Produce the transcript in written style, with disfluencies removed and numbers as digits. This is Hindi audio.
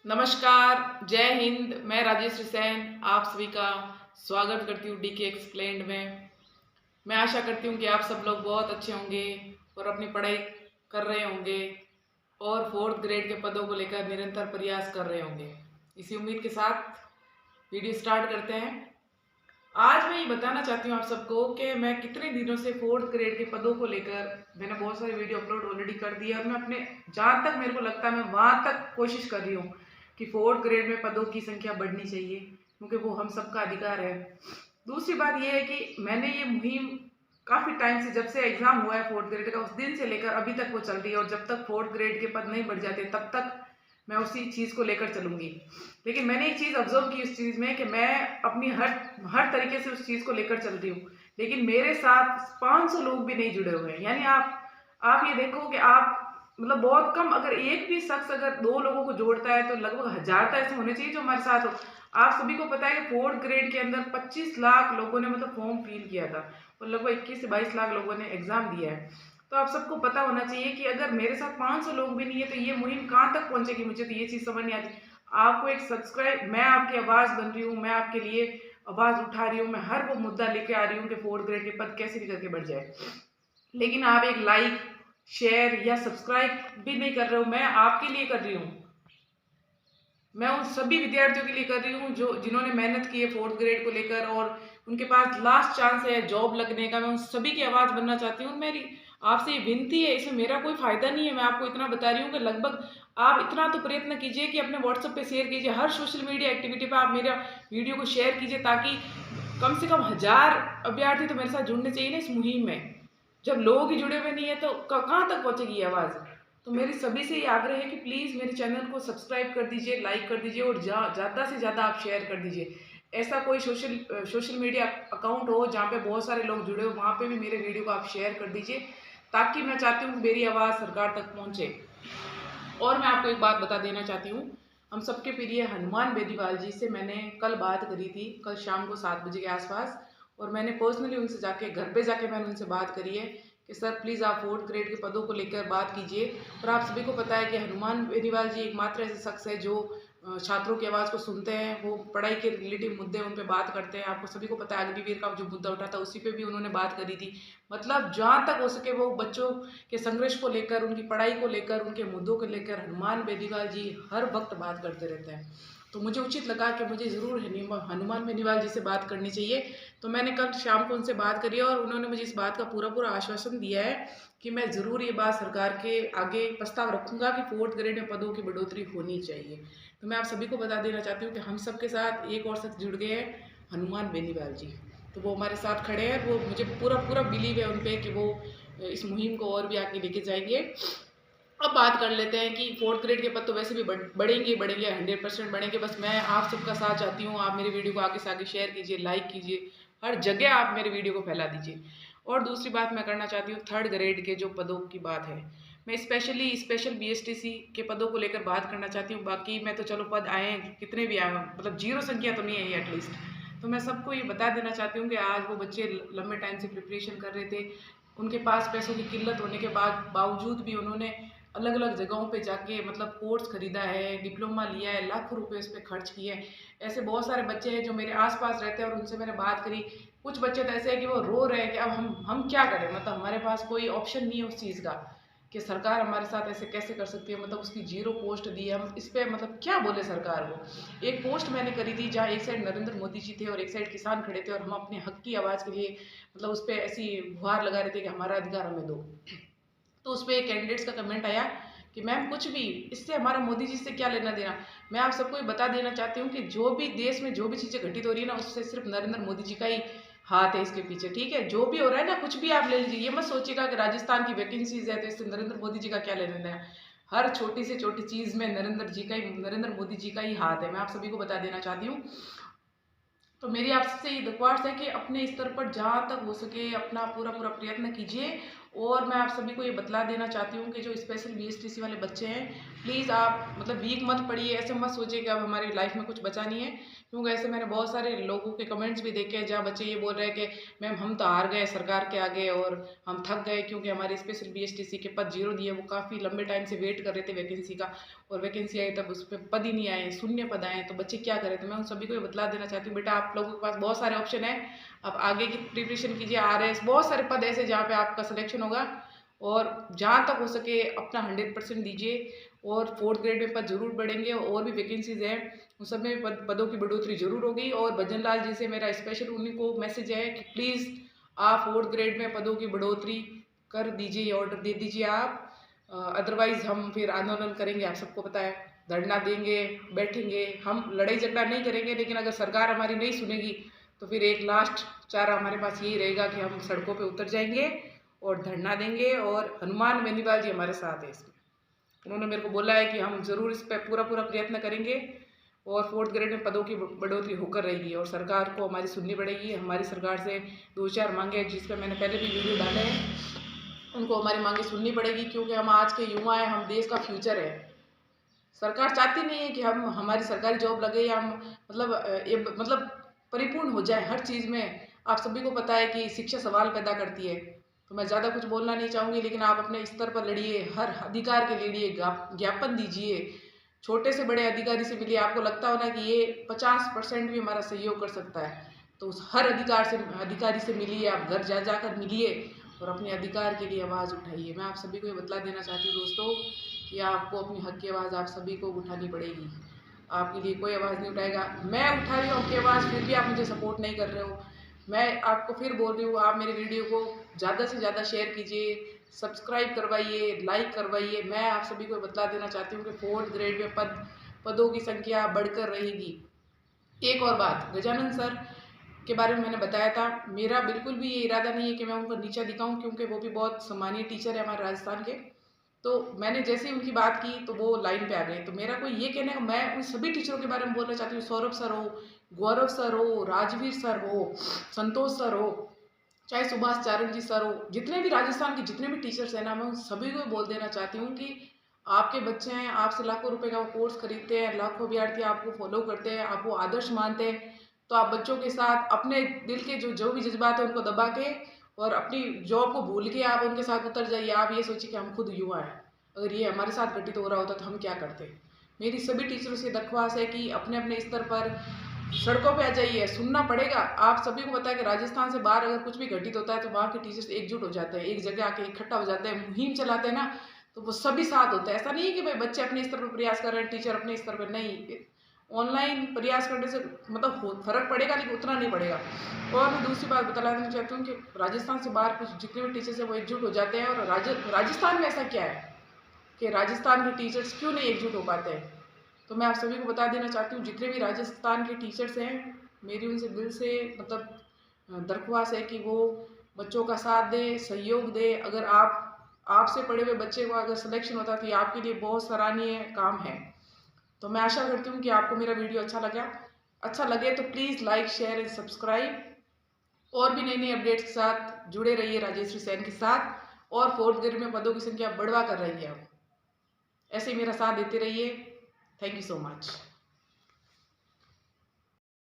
नमस्कार, जय हिंद। मैं राजेश हुसैन आप सभी का स्वागत करती हूँ डीके एक्सप्लेन्ड में। मैं आशा करती हूँ कि आप सब लोग बहुत अच्छे होंगे और अपनी पढ़ाई कर रहे होंगे और फोर्थ ग्रेड के पदों को लेकर निरंतर प्रयास कर रहे होंगे। इसी उम्मीद के साथ वीडियो स्टार्ट करते हैं। आज मैं ये बताना चाहती हूँ आप सबको कि मैं कितने दिनों से फोर्थ ग्रेड के पदों को लेकर मैंने बहुत सारे वीडियो अपलोड ऑलरेडी कर दिए और मैं अपने जहाँ तक मेरे को लगता है मैं वहाँ तक कोशिश कर रही हूँ कि फोर्थ ग्रेड में पदों की संख्या बढ़नी चाहिए, क्योंकि वो हम सबका अधिकार है। दूसरी बात यह है कि मैंने ये मुहिम काफ़ी टाइम से, जब से एग्ज़ाम हुआ है फोर्थ ग्रेड का उस दिन से लेकर अभी तक वो चल रही है, और जब तक फोर्थ ग्रेड के पद नहीं बढ़ जाते तब तक मैं उसी चीज़ को लेकर चलूँगी। लेकिन मैंने एक चीज़ ऑब्जर्व की इस चीज़ में कि मैं अपनी हर तरीके से उस चीज़ को लेकर चल रही हूँ, लेकिन मेरे साथ 500 लोग भी नहीं जुड़े हुए हैं। यानी आप ये देखो कि आप मतलब बहुत कम, अगर एक भी शख्स अगर 2 लोगों को जोड़ता है तो लगभग 1000 तो ऐसे होने चाहिए जो हमारे साथ हो। आप सभी को पता है कि फोर्थ ग्रेड के अंदर 25 लाख लोगों ने मतलब फॉर्म फिल किया था और लगभग 21 से 22 लाख लोगों ने एग्ज़ाम दिया है। तो आप सबको पता होना चाहिए कि अगर मेरे साथ 500 लोग भी नहीं है तो ये मुहिम कहाँ तक पहुँचेगी। मुझे तो ये चीज़ समझ नहीं आती। आपको एक सब्सक्राइब, मैं आपकी आवाज़ बन रही हूँ, मैं आपके लिए आवाज़ उठा रही हूँ, मैं हर वो मुद्दा लेके आ रही हूँ कि फोर्थ ग्रेड के पद कैसे भी करके बढ़ जाए, लेकिन आप एक लाइक, शेयर या सब्सक्राइब भी नहीं कर रहे हो। मैं आपके लिए कर रही हूँ, मैं उन सभी विद्यार्थियों के लिए कर रही हूँ जो जिन्होंने मेहनत की है फोर्थ ग्रेड को लेकर और उनके पास लास्ट चांस है जॉब लगने का। मैं उन सभी की आवाज़ बनना चाहती हूँ। मेरी आपसे ये विनती है, इसमें मेरा कोई फ़ायदा नहीं है, मैं आपको इतना बता रही हूँ कि लगभग आप इतना तो प्रयत्न कीजिए कि अपने व्हाट्सएप पे शेयर कीजिए, हर सोशल मीडिया एक्टिविटी पे आप मेरा वीडियो को शेयर कीजिए, ताकि कम से कम 1000 अभ्यर्थी तो मेरे साथ जुड़ने चाहिए ना इस मुहिम में। जब लोग ही जुड़े हुए नहीं है तो कहाँ तक पहुँचेगी ये आवाज़। तो मेरी सभी से ये आग्रह है कि प्लीज़ मेरे चैनल को सब्सक्राइब कर दीजिए, लाइक कर दीजिए और ज़्यादा से ज़्यादा आप शेयर कर दीजिए। ऐसा कोई सोशल मीडिया अकाउंट हो जहाँ पे बहुत सारे लोग जुड़े हो, वहाँ पे भी मेरे वीडियो को आप शेयर कर दीजिए, ताकि मैं चाहती हूँ कि मेरी आवाज़ सरकार तक पहुँचे। और मैं आपको एक बात बता देना चाहती हूँ, हम सबके प्रिय हनुमान बेनीवाल जी से मैंने कल बात करी थी, कल शाम को 7 बजे के आसपास, और मैंने पर्सनली उनसे जाके घर पे जाके मैंने उनसे बात करी है कि सर प्लीज़ आप फोर्थ ग्रेड के पदों को लेकर बात कीजिए। और आप सभी को पता है कि हनुमान बेनीवाल जी एकमात्र ऐसे शख्स है जो छात्रों की आवाज़ को सुनते हैं, वो पढ़ाई के रिलेटिव मुद्दे उन पे बात करते हैं। आपको सभी को पता है अग्निवीर का जो मुद्दा उठा था उसी पे भी उन्होंने बात करी थी। मतलब जहाँ तक हो सके वो बच्चों के संघर्ष को लेकर, उनकी पढ़ाई को लेकर, उनके मुद्दों को लेकर हनुमान बेनीवाल जी हर वक्त बात करते रहते हैं। तो मुझे उचित लगा कि मुझे ज़रूर हनुमान बेनीवाल जी से बात करनी चाहिए। तो मैंने कल शाम को उनसे बात करी और उन्होंने मुझे इस बात का पूरा आश्वासन दिया है कि मैं ज़रूर ये बात सरकार के आगे प्रस्ताव रखूँगा कि फोर्थ ग्रेड में पदों की बढ़ोतरी होनी चाहिए। तो मैं आप सभी को बता देना चाहती हूँ कि हम सब के साथ एक और शख्स जुड़ गए हैं, हनुमान बेनीवाल जी। तो वो हमारे साथ खड़े हैं, वो मुझे पूरा बिलीव है उन पे कि वो इस मुहिम को और भी आगे लेके जाएंगे। अब बात कर लेते हैं कि फोर्थ ग्रेड के पद तो वैसे भी बढ़ेंगे बढ़ेंगे, 100% बढ़ेंगे। बस मैं आप सबका साथ चाहती हूँ, आप मेरे वीडियो को आगे से आगे शेयर कीजिए, लाइक कीजिए, हर जगह आप मेरे वीडियो को फैला दीजिए। और दूसरी बात मैं करना चाहती हूँ, थर्ड ग्रेड के जो पदों की बात है, मैं स्पेशल बीएसटीसी के पदों को लेकर बात करना चाहती हूँ। बाकी मैं तो चलो पद आए कितने भी आए, मतलब जीरो संख्या तो नहीं है ये एटलीस्ट। तो मैं सबको ये बता देना चाहती हूँ कि आज वो बच्चे लंबे टाइम से प्रिपरेशन कर रहे थे, उनके पास पैसों की किल्लत होने के बावजूद भी उन्होंने अलग अलग जगहों पे जाके मतलब कोर्स खरीदा है, डिप्लोमा लिया है, लाखों रुपए उस पर खर्च किए हैं। ऐसे बहुत सारे बच्चे हैं जो मेरे आसपास रहते हैं और उनसे मैंने बात करी। कुछ बच्चे तो ऐसे हैं कि वो रो रहे हैं कि अब हम क्या करें, मतलब हमारे पास कोई ऑप्शन नहीं है उस चीज़ का कि सरकार हमारे साथ ऐसे कैसे कर सकती है। मतलब उसकी जीरो पोस्ट दी है, हम इस पर मतलब क्या बोले सरकार को। एक पोस्ट मैंने करी थी जहाँ एक साइड नरेंद्र मोदी जी थे और एक साइड किसान खड़े थे और हम अपने हक की आवाज़ के लिए मतलब उस पर ऐसी गुहार लगा रहे थे कि हमारा अधिकार हमें दो। तो उस पर एक कैंडिडेट्स का कमेंट आया कि मैम कुछ भी, इससे हमारा मोदी जी से क्या लेना देना। मैं आप सबको ये बता देना चाहती हूँ कि जो भी देश में जो भी चीज़ें घटित हो रही है ना, उससे सिर्फ नरेंद्र मोदी जी का ही हाथ है इसके पीछे। ठीक है, जो भी हो रहा है ना, कुछ भी आप ले लीजिए, ये मत सोचिएगा कि राजस्थान की वैकेंसीज है तो इससे नरेंद्र मोदी जी का क्या लेना देना। हर छोटी से छोटी चीज़ में नरेंद्र मोदी जी का ही हाथ है। मैं आप सभी को बता देना चाहती हूँ। तो मेरी आपसे ये दरख्वास्त है कि अपने स्तर पर जहाँ तक हो सके अपना पूरा प्रयत्न कीजिए और मैं आप सभी को ये बतला देना चाहती हूँ कि जो स्पेशल BSTC वाले बच्चे हैं, प्लीज़ आप मतलब वीक मत पड़िए, ऐसे मत सोचिए कि अब हमारी लाइफ में कुछ बचा नहीं है। क्योंकि ऐसे मैंने बहुत सारे लोगों के कमेंट्स भी देखे हैं जहाँ बच्चे ये बोल रहे हैं कि मैम हम तो हार गए सरकार के आगे और हम थक गए, क्योंकि हमारे स्पेशल BSTC के पद 0 दिए। वो काफ़ी लंबे टाइम से वेट कर रहे थे वैकेंसी का, और वैकेंसी आई तब उस पर पद ही नहीं आए, शून्य पद आए, तो बच्चे क्या करें। तो मैं उन सभी को ये बतला देना चाहती हूँ, बेटा आप लोगों के पास बहुत सारे ऑप्शन है, आप आगे की प्रिपरेशन कीजिए। RS बहुत सारे पद ऐसे जहाँ पे आपका सिलेक्शन होगा, और जहाँ तक हो सके अपना 100% दीजिए। और 4th ग्रेड में पद जरूर बढ़ेंगे, और भी वैकेंसीज हैं उन सब में पदों की बढ़ोतरी जरूर होगी। और भजन लाल जी से मेरा स्पेशल उन्हीं को मैसेज है कि प्लीज़ आप 4th ग्रेड में पदों की बढ़ोतरी कर दीजिए, ऑर्डर दे दीजिए आप। अदरवाइज हम फिर आंदोलन करेंगे, आप सबको पता है, धरना देंगे, बैठेंगे, हम लड़ाई झगड़ा नहीं करेंगे। लेकिन अगर सरकार हमारी नहीं सुनेगी तो फिर एक लास्ट चारा हमारे पास यही रहेगा कि हम सड़कों पे उतर जाएंगे और धरना देंगे। और हनुमान बेनीवाल जी हमारे साथ है इसमें, उन्होंने मेरे को बोला है कि हम ज़रूर इस पर पूरा प्रयत्न करेंगे और 4th ग्रेड में पदों की बढ़ोतरी होकर रहेगी। और सरकार को हमारी सुननी पड़ेगी। हमारी सरकार से 2-4 मांगे जिस पर मैंने पहले भी वीडियो डाले हैं, उनको हमारी मांगे सुननी पड़ेगी, क्योंकि हम आज के युवा हैं, हम देश का फ्यूचर है। सरकार चाहती नहीं है कि हम हमारी सरकारी जॉब लगे या हम मतलब परिपूर्ण हो जाए हर चीज़ में। आप सभी को पता है कि शिक्षा सवाल पैदा करती है। तो मैं ज़्यादा कुछ बोलना नहीं चाहूँगी, लेकिन आप अपने स्तर पर लड़िए, हर अधिकार के लिए ज्ञापन दीजिए, छोटे से बड़े अधिकारी से मिलिए। आपको लगता होना कि ये 50% भी हमारा सहयोग कर सकता है, तो उस हर अधिकारी से मिलिए, आप घर जा जाकर मिलिए और अपने अधिकार के लिए आवाज़ उठाइए। मैं आप सभी को ये बतला देना चाहती हूँ दोस्तों कि आपको अपनी हक की आवाज़ आप सभी को उठानी पड़ेगी। आपके लिए कोई आवाज़ नहीं उठाएगा। मैं उठा रही हूँ आपकी आवाज़, फिर भी आप मुझे सपोर्ट नहीं कर रहे हो। मैं आपको फिर बोल रही हूँ, आप मेरे वीडियो को ज़्यादा से ज़्यादा शेयर कीजिए, सब्सक्राइब करवाइए, लाइक करवाइए। मैं आप सभी को बतला देना चाहती हूँ कि 4th ग्रेड में पदों की संख्या बढ़कर रहेगी। एक और बात, गजानन सर के बारे में मैंने बताया था, मेरा बिल्कुल भी ये इरादा नहीं है कि मैं उनको नीचा दिखाऊं, क्योंकि वो भी बहुत सम्मानीय टीचर है हमारे राजस्थान के। तो मैंने जैसे ही उनकी बात की तो वो लाइन पे आ गए। तो मेरा कोई ये कहने का, मैं उन सभी टीचरों के बारे में बोलना चाहती हूँ, सौरभ सर हो, गौरव सर हो, राजवीर सर हो, संतोष सर हो, चाहे सुभाष चारण जी सर हो, जितने भी राजस्थान के जितने भी टीचर्स हैं ना, मैं उन सभी को बोल देना चाहती हूँ कि आपके बच्चे हैं, आपसे लाखों रुपए का वो कोर्स खरीदते हैं, लाखों विद्यार्थी आपको फॉलो करते हैं, आपको आदर्श मानते हैं। तो आप बच्चों के साथ अपने दिल के जो भी जज्बात है उनको दबा के और अपनी जॉब को भूल के आप उनके साथ उतर जाइए। आप ये सोचिए कि हम खुद युवा हैं, अगर ये हमारे साथ घटित हो रहा होता तो हम क्या करते। मेरी सभी टीचरों से दरख्वास्त है कि अपने अपने स्तर पर सड़कों पे आ जाइए, सुनना पड़ेगा। आप सभी को पता है कि राजस्थान से बाहर अगर कुछ भी घटित होता है तो वहाँ के टीचर्स एकजुट हो जाते हैं, एक जगह आके इकट्ठा हो जाते हैं, मुहिम चलाते हैं ना, तो वो सभी साथ होता है। ऐसा नहीं है कि भाई बच्चे अपने स्तर पर प्रयास कर रहे हैं, टीचर अपने स्तर पर नहीं। ऑनलाइन प्रयास करने से मतलब फर्क पड़ेगा, लेकिन उतना नहीं पड़ेगा। और मैं दूसरी बात बता देना चाहती हूँ कि राजस्थान से बाहर कुछ जितने भी टीचर्स हैं वो एकजुट हो जाते हैं। और राजस्थान में ऐसा क्या है कि राजस्थान के टीचर्स क्यों नहीं एकजुट हो पाते हैं। तो मैं आप सभी को बता देना चाहती हूँ, जितने भी राजस्थान के टीचर्स हैं, मेरी उनसे दिल से मतलब दरख्वास्त है कि वो बच्चों का साथ दे, सहयोग दे। अगर आपसे पढ़े हुए बच्चे को अगर सिलेक्शन होता तो ये आपके लिए बहुत सराहनीय काम है। तो मैं आशा करती हूँ कि आपको मेरा वीडियो अच्छा लगे तो please like, share and subscribe. और भी नई नई अपडेट्स के साथ जुड़े रहिए राजेश्री सैन के साथ, और 4th ग्रेड में पदों की संख्या बढ़वा कर रही है। ऐसे ही मेरा साथ देते रहिए। Thank you so much.